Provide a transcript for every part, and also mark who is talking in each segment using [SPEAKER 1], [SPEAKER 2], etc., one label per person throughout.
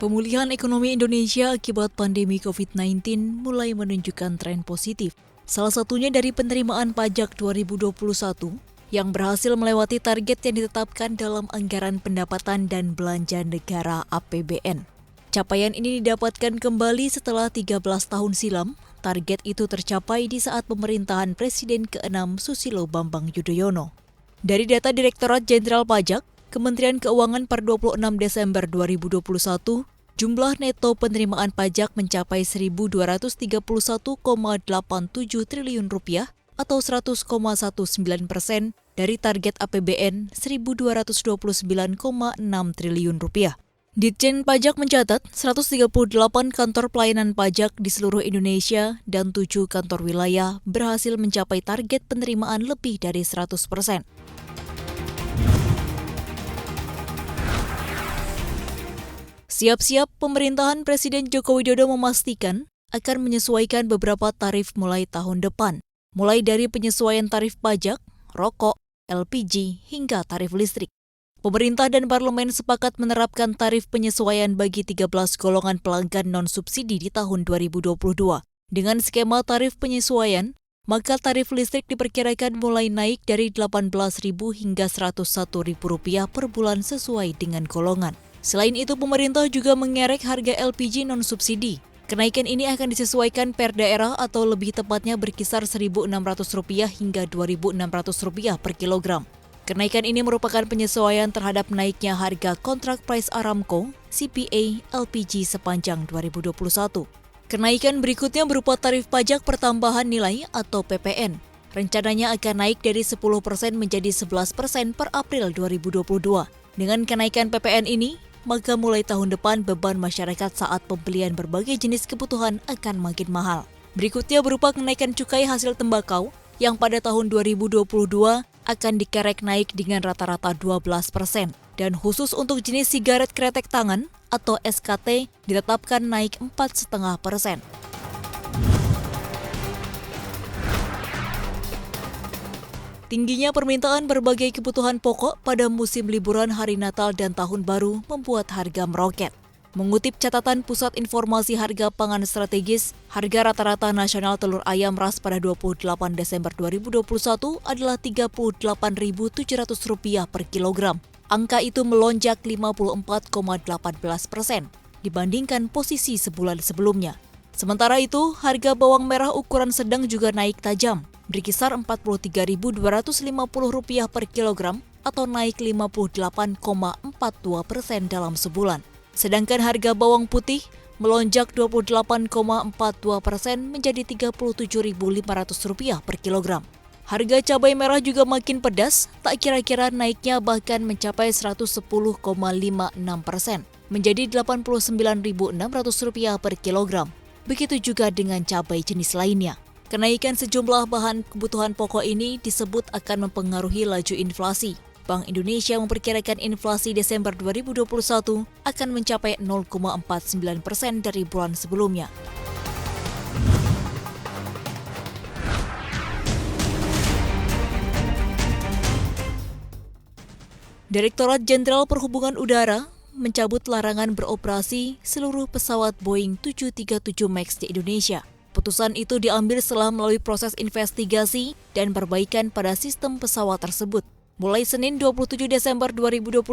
[SPEAKER 1] Pemulihan ekonomi Indonesia akibat pandemi COVID-19 mulai menunjukkan tren positif. Salah satunya dari penerimaan pajak 2021 yang berhasil melewati target yang ditetapkan dalam Anggaran Pendapatan dan Belanja Negara (APBN). Capaian ini didapatkan kembali setelah 13 tahun silam. Target itu tercapai di saat pemerintahan Presiden ke-6 Susilo Bambang Yudhoyono. Dari data Direktorat Jenderal Pajak, Kementerian Keuangan per 26 Desember 2021, jumlah neto penerimaan pajak mencapai Rp1.231,87 triliun atau 100,19% dari target APBN Rp1.229,6 triliun. Ditjen Pajak mencatat 138 kantor pelayanan pajak di seluruh Indonesia dan 7 kantor wilayah berhasil mencapai target penerimaan lebih dari 100%. Siap-siap, pemerintahan Presiden Joko Widodo memastikan akan menyesuaikan beberapa tarif mulai tahun depan, mulai dari penyesuaian tarif pajak, rokok, LPG, hingga tarif listrik. Pemerintah dan parlemen sepakat menerapkan tarif penyesuaian bagi 13 golongan pelanggan non-subsidi di tahun 2022. Dengan skema tarif penyesuaian, maka tarif listrik diperkirakan mulai naik dari Rp18.000 hingga Rp101.000 per bulan sesuai dengan golongan. Selain itu, pemerintah juga mengerek harga LPG non-subsidi. Kenaikan ini akan disesuaikan per daerah atau lebih tepatnya berkisar Rp1.600 hingga Rp2.600 per kilogram. Kenaikan ini merupakan penyesuaian terhadap naiknya harga kontrak price Aramco, CPA, LPG sepanjang 2021. Kenaikan berikutnya berupa tarif pajak pertambahan nilai atau PPN. Rencananya akan naik dari 10% menjadi 11% per April 2022. Dengan kenaikan PPN ini, maka mulai tahun depan beban masyarakat saat pembelian berbagai jenis kebutuhan akan makin mahal. Berikutnya berupa kenaikan cukai hasil tembakau yang pada tahun 2022 akan dikerek naik dengan rata-rata 12%. Dan khusus untuk jenis sigaret kretek tangan atau SKT ditetapkan naik 4,5%. Tingginya permintaan berbagai kebutuhan pokok pada musim liburan Hari Natal dan Tahun Baru membuat harga meroket. Mengutip catatan Pusat Informasi Harga Pangan Strategis, harga rata-rata nasional telur ayam ras pada 28 Desember 2021 adalah Rp34.700 per kilogram. Angka itu melonjak 54,18% dibandingkan posisi sebulan sebelumnya. Sementara itu, harga bawang merah ukuran sedang juga naik tajam, berkisar Rp43.250 per kilogram atau naik 58,42% dalam sebulan. Sedangkan harga bawang putih melonjak 28,42% menjadi Rp37.500 per kilogram. Harga cabai merah juga makin pedas, tak kira-kira naiknya bahkan mencapai 110,56% menjadi Rp89.600 per kilogram. Begitu juga dengan cabai jenis lainnya. Kenaikan sejumlah bahan kebutuhan pokok ini disebut akan mempengaruhi laju inflasi. Bank Indonesia memperkirakan inflasi Desember 2021 akan mencapai 0,49% dari bulan sebelumnya. Direktorat Jenderal Perhubungan Udara mencabut larangan beroperasi seluruh pesawat Boeing 737 MAX di Indonesia. Putusan itu diambil setelah melalui proses investigasi dan perbaikan pada sistem pesawat tersebut. Mulai Senin 27 Desember 2021,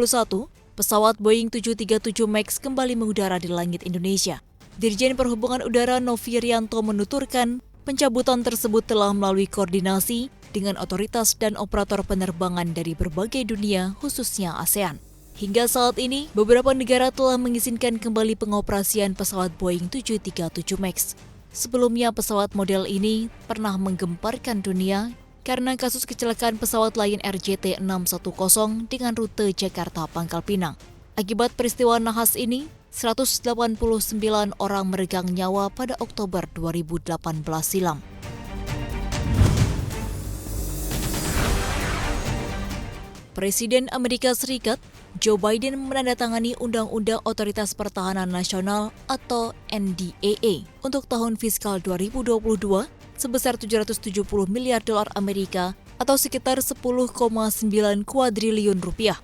[SPEAKER 1] pesawat Boeing 737 MAX kembali mengudara di langit Indonesia. Dirjen Perhubungan Udara Novi Rianto menuturkan, pencabutan tersebut telah melalui koordinasi dengan otoritas dan operator penerbangan dari berbagai dunia, khususnya ASEAN. Hingga saat ini, beberapa negara telah mengizinkan kembali pengoperasian pesawat Boeing 737 MAX. Sebelumnya, pesawat model ini pernah menggemparkan dunia karena kasus kecelakaan pesawat Lion Air JT610 dengan rute Jakarta-Pangkal Pinang. Akibat peristiwa nahas ini, 189 orang meregang nyawa pada Oktober 2018 silam. Presiden Amerika Serikat Joe Biden menandatangani Undang-Undang Otoritas Pertahanan Nasional atau NDAA untuk tahun fiskal 2022 sebesar $770 miliar atau sekitar 10,9 kuadriliun rupiah.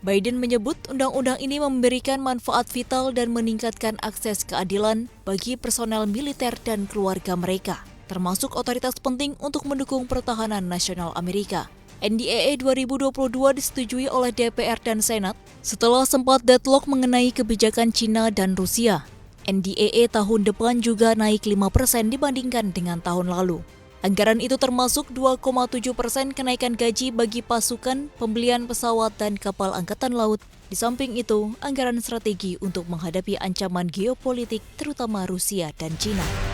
[SPEAKER 1] Biden menyebut undang-undang ini memberikan manfaat vital dan meningkatkan akses keadilan bagi personel militer dan keluarga mereka, termasuk otoritas penting untuk mendukung pertahanan nasional Amerika. NDAA 2022 disetujui oleh DPR dan Senat setelah sempat deadlock mengenai kebijakan China dan Rusia. NDAA tahun depan juga naik 5% dibandingkan dengan tahun lalu. Anggaran itu termasuk 2,7% kenaikan gaji bagi pasukan, pembelian pesawat dan kapal angkatan laut. Di samping itu, anggaran strategi untuk menghadapi ancaman geopolitik terutama Rusia dan China.